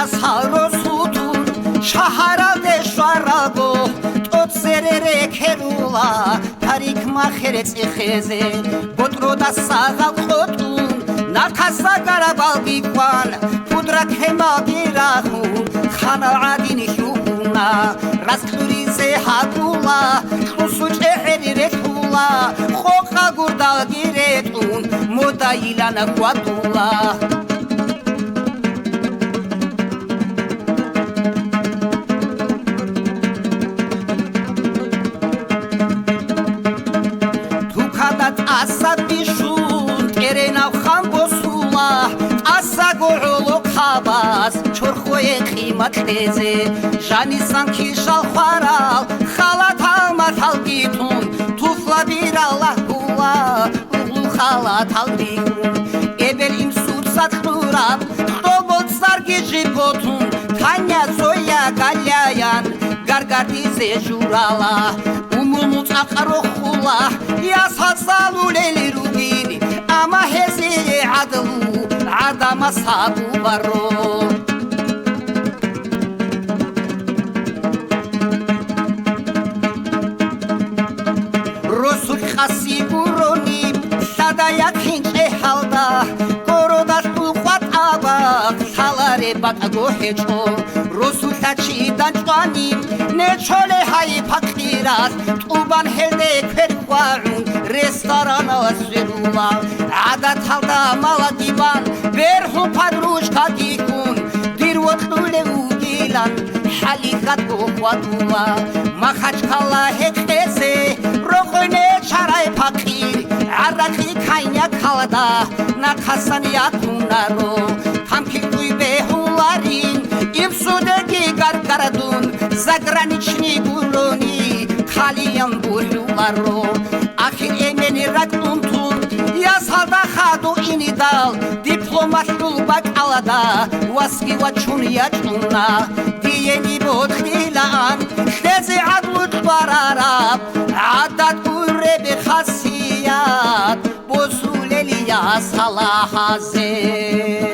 საროსუთუნ შაჰარადე შვარაგო ტოცერერე ქერულა თარიქ მახერე წიხეზე ბოტროდა საღალხოტუნ ნახასა გარაბალგიკვან ფუდრა ქემაგირახუ ხანა ადინი შუნა რასტურიზე ჰაკულა ხუსუჭეჰერი რეთულა ხოყა გურდალგირეტუნ მოდაილანა ყვატულა ასაბიშუნ ტერენავ ხამბოსულა ასაგოულო ხაბას ჩორხოე ხიმატლეზე ჟანისან ქიშალხარალ ხალათალმათალგითუნ თუფლაბირალაჰულა უხალათალგითუნ ებელ იმ სურსატყურაბ ხტობოцарგიჟიბოთუნ თანია ზოია გალიაიან გარგარდიზე ჟურალა umumutsaqarokhula yasasaluleli rubini amahezi adlu adama sabubaro rosul khasiburoni sadaya khinche halda koroda tuqataba salare batagohecho rosul tachidan twani nechole hay fakiras tuban helde kherqaun restorana asrula adat halda maladiban berhu padrush kadikun dirwatule ugilan halikat qwadula makhachkala hekhese rokhone charay fakir araqi kaynya khalda nakhasaniya tunaro tamkitui behularin imsudegi gargaradun заграничный бурони халиям булюларо ахир эмени рактунтун я салда хаду инидал дипломатул бакалада васки вачуния чуна диени бодхилан хлези адлут барараб адат уребе хасият бозулелия салахазе